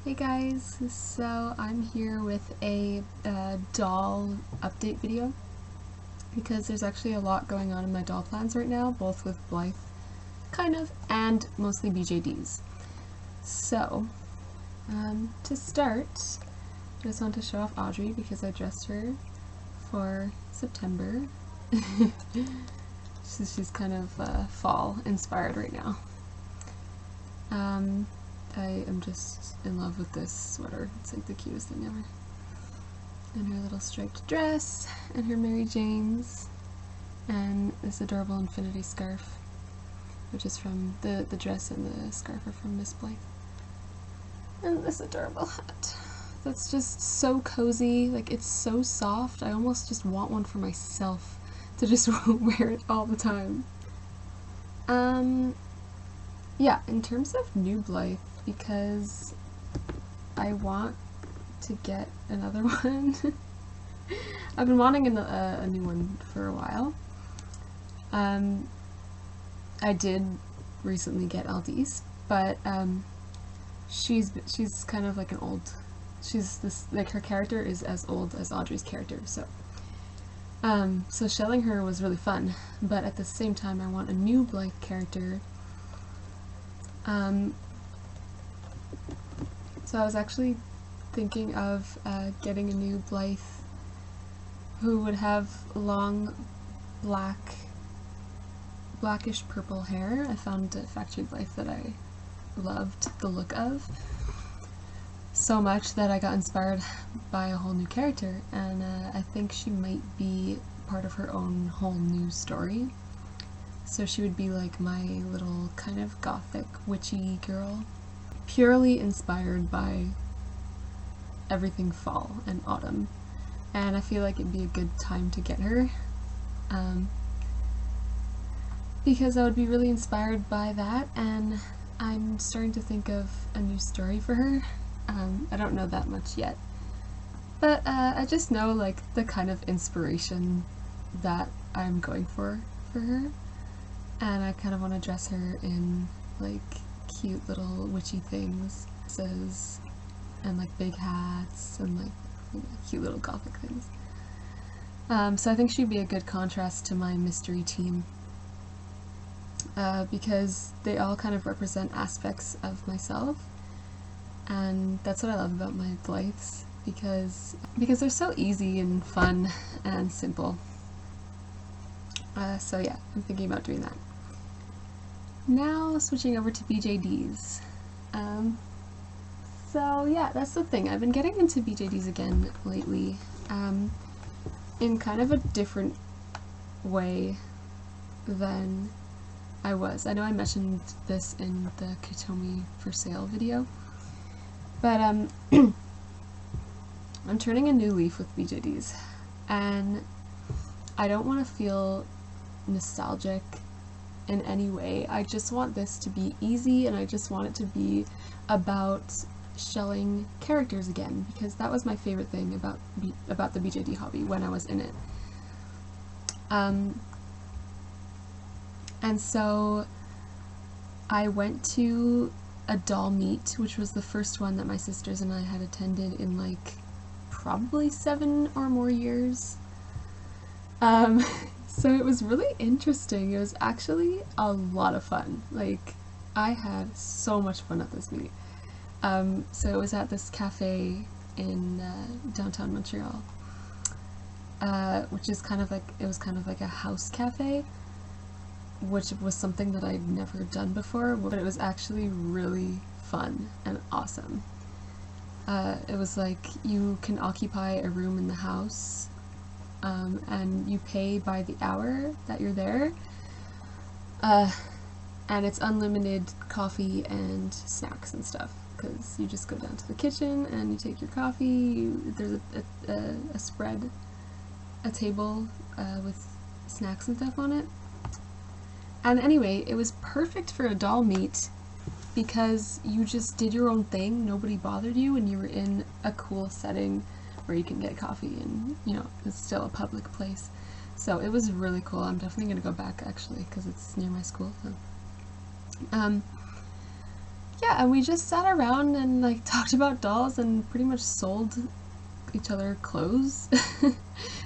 Hey guys, so I'm here with a doll update video because there's actually a lot going on in my doll plans right now, both with Blythe, kind of, and mostly BJDs. So, to start, I just want to show off Audrey because I dressed her for September. She's kind of fall inspired right now. I am just in love with this sweater. It's like the cutest thing ever. And her little striped dress, and her Mary Janes, and this adorable infinity scarf, which is from the dress and the scarf are from Miss Blythe. And this adorable hat. That's just so cozy, like it's so soft. I almost just want one for myself to just wear it all the time. Yeah, in terms of new Blythe, because I want to get another one. I've been wanting a new one for a while. I did recently get Aldis, but she's kind of like an old. She's this, like, her character is as old as Audrey's character, so so shelling her was really fun. But at the same time, I want a new Blythe character. So I was actually thinking of getting a new Blythe who would have long blackish purple hair. I found a factory Blythe that I loved the look of so much that I got inspired by a whole new character, and I think she might be part of her own whole new story. So she would be like my little kind of gothic witchy girl, purely inspired by everything fall and autumn, and I feel like it'd be a good time to get her because I would be really inspired by that, and I'm starting to think of a new story for her. I don't know that much yet, but I just know like the kind of inspiration that I'm going for her. And I kind of want to dress her in like cute little witchy things, and like big hats and like cute little gothic things. So I think she'd be a good contrast to my mystery team because they all kind of represent aspects of myself, and that's what I love about my Blythes, because they're so easy and fun and simple. So yeah, I'm thinking about doing that. Now switching over to BJDs. So yeah, that's the thing. I've been getting into BJDs again lately, in kind of a different way than I was. I know I mentioned this in the Kutomi for sale video, but I'm turning a new leaf with BJDs, and I don't want to feel nostalgic in any way. I just want this to be easy, and I just want it to be about shelling characters again, because that was my favorite thing about the BJD hobby when I was in it. And so I went to a doll meet, which was the first one that my sisters and I had attended in like probably 7 or more years. So it was really interesting. It was actually a lot of fun. Like, I had so much fun at this meet. So it was at this cafe in downtown Montreal, which is kind of like, it was kind of like a house cafe, which was something that I'd never done before, but it was actually really fun and awesome. It was like you can occupy a room in the house, and you pay by the hour that you're there, and it's unlimited coffee and snacks and stuff, because you just go down to the kitchen and you take your coffee. There's a spread, a table with snacks and stuff on it. And anyway, it was perfect for a doll meet because you just did your own thing, nobody bothered you, and you were in a cool setting where you can get coffee, and you know, it's still a public place. So it was really cool. I'm definitely going to go back actually, because it's near my school. So. yeah, and we just sat around and like talked about dolls and pretty much sold each other clothes.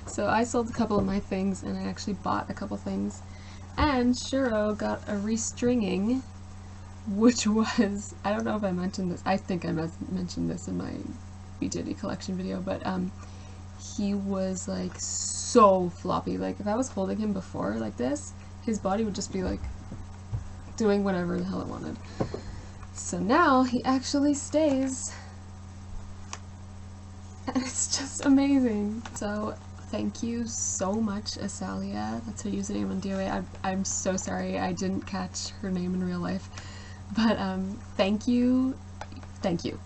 So I sold a couple of my things and I actually bought a couple things. And Shuro got a restringing, which was, I don't know if I mentioned this, I think I mentioned this in my BJD collection video, but he was like so floppy. Like if I was holding him before like this, his body would just be like doing whatever the hell it wanted. So now he actually stays. And it's just amazing. So thank you so much, Asalia. That's her username on DOA. I'm so sorry I didn't catch her name in real life. But thank you. Thank you.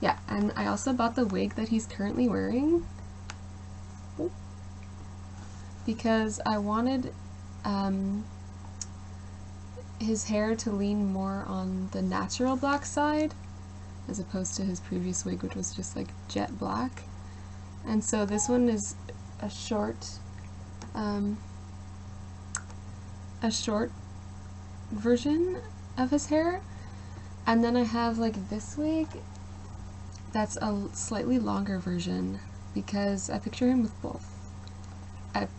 Yeah, and I also bought the wig that he's currently wearing because I wanted his hair to lean more on the natural black side as opposed to his previous wig, which was just like jet black. And so this one is a short version of his hair, and then I have like this wig that's a slightly longer version because I picture him with both.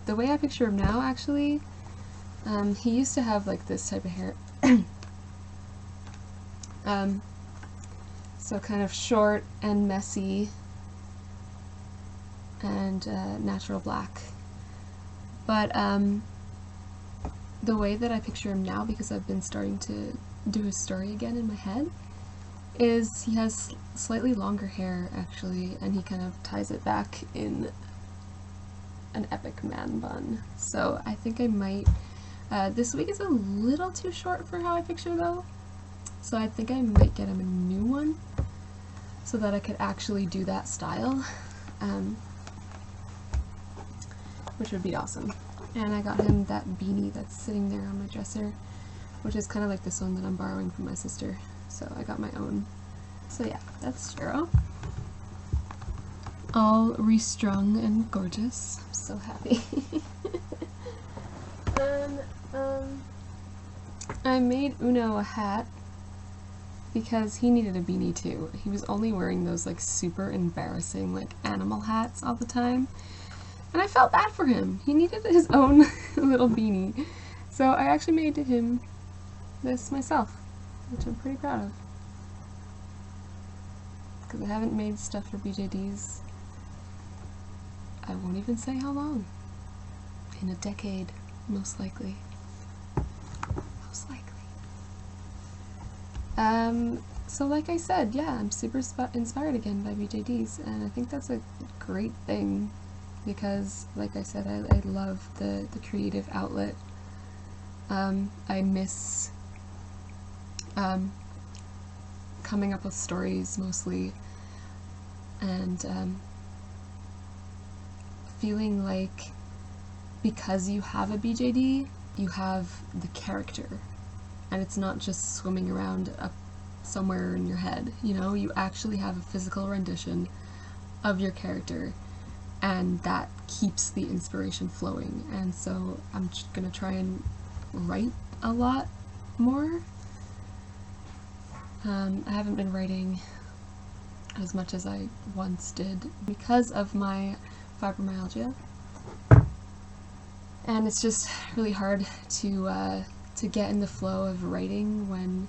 The way I picture him now, actually, he used to have like this type of hair. So kind of short and messy and natural black. But the way that I picture him now, because I've been starting to do his story again in my head, is he has slightly longer hair actually, and he kind of ties it back in an epic man bun. So I think I might, this wig is a little too short for how I picture though, so I think I might get him a new one so that I could actually do that style, which would be awesome. And I got him that beanie that's sitting there on my dresser, which is kind of like this one that I'm borrowing from my sister, so I got my own. So yeah, that's Shuro. All restrung and gorgeous. I'm so happy. And I made Uno a hat because he needed a beanie too. He was only wearing those like super embarrassing like animal hats all the time. And I felt bad for him. He needed his own little beanie. So I actually made him this myself, which I'm pretty proud of. Because I haven't made stuff for BJDs, I won't even say how long. In a decade, most likely. Most likely. So like I said, yeah, I'm super inspired again by BJDs, and I think that's a great thing. Because, like I said, I love the creative outlet. I miss coming up with stories mostly, and feeling like because you have a BJD, you have the character, and it's not just swimming around up somewhere in your head, you know? You actually have a physical rendition of your character, and that keeps the inspiration flowing. And so I'm just gonna try and write a lot more. I haven't been writing as much as I once did because of my fibromyalgia, and it's just really hard to get in the flow of writing when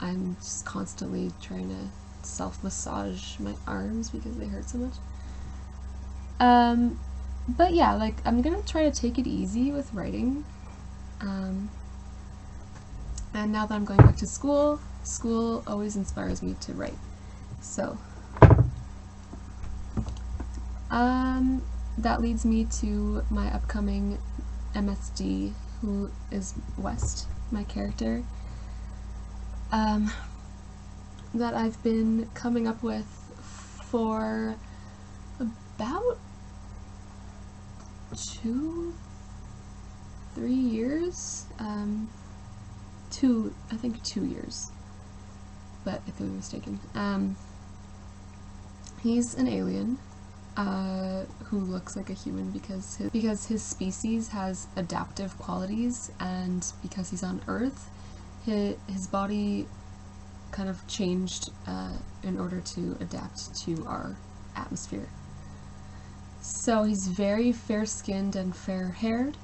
I'm just constantly trying to self-massage my arms because they hurt so much. But yeah, like, I'm gonna try to take it easy with writing. And now that I'm going back to school, school always inspires me to write. So, that leads me to my upcoming MSD, who is West, my character, that I've been coming up with for about 2-3 years. I think 2 years, but I could be mistaken. He's an alien. who looks like a human because his species has adaptive qualities, and because he's on Earth, his body kind of changed in order to adapt to our atmosphere. So he's very fair-skinned and fair-haired,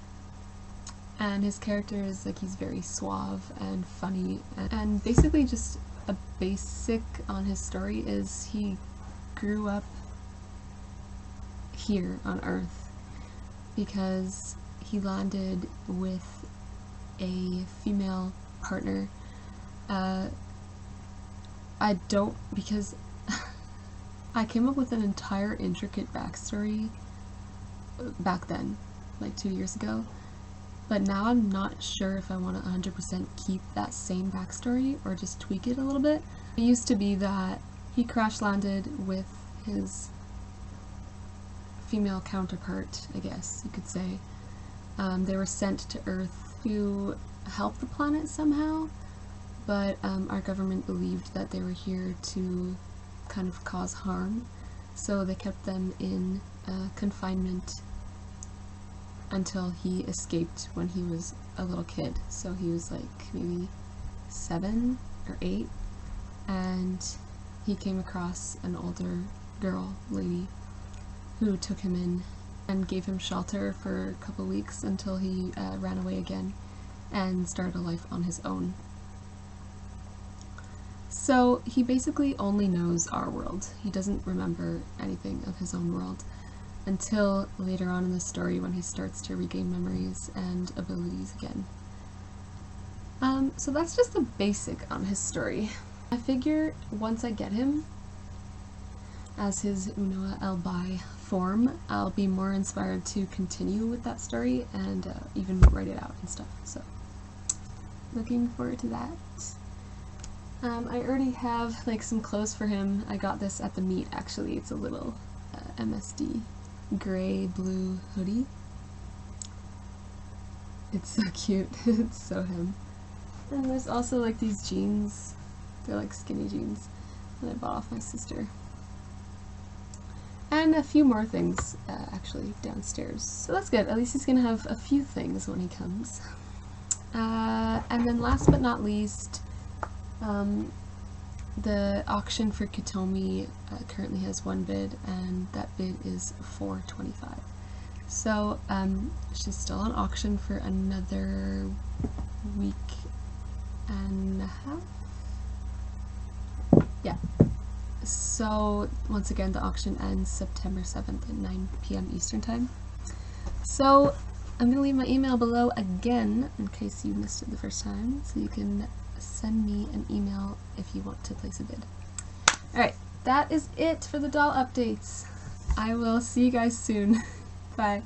and his character is like he's very suave and funny, and basically just a basic on his story is he grew up here on Earth because he landed with a female partner. Because I came up with an entire intricate backstory back then, like 2 years ago, but now I'm not sure if I want to 100% keep that same backstory or just tweak it a little bit. It used to be that he crash landed with his female counterpart, I guess you could say. They were sent to Earth to help the planet somehow, but our government believed that they were here to kind of cause harm, so they kept them in confinement until he escaped when he was a little kid. So he was like maybe 7 or 8, and he came across an older lady who took him in and gave him shelter for a couple weeks until he ran away again and started a life on his own. So he basically only knows our world. He doesn't remember anything of his own world until later on in the story when he starts to regain memories and abilities again. So that's just the basic on his story. I figure once I get him as his Unoa Elbai form, I'll be more inspired to continue with that story and even write it out and stuff. So looking forward to that. I already have like some clothes for him. I got this at the meet actually. It's a little MSD gray blue hoodie. It's so cute. It's so him. And there's also like these jeans. They're like skinny jeans that I bought off my sister. And a few more things actually downstairs. So that's good. At least he's gonna have a few things when he comes. And then last but not least, the auction for Kitomi currently has one bid, and that bid is $4.25. So she's still on auction for another week and a half. Yeah. So once again, the auction ends September 7th at 9 p.m. Eastern Time. So I'm going to leave my email below again in case you missed it the first time, so you can send me an email if you want to place a bid. Alright, that is it for the doll updates. I will see you guys soon. Bye.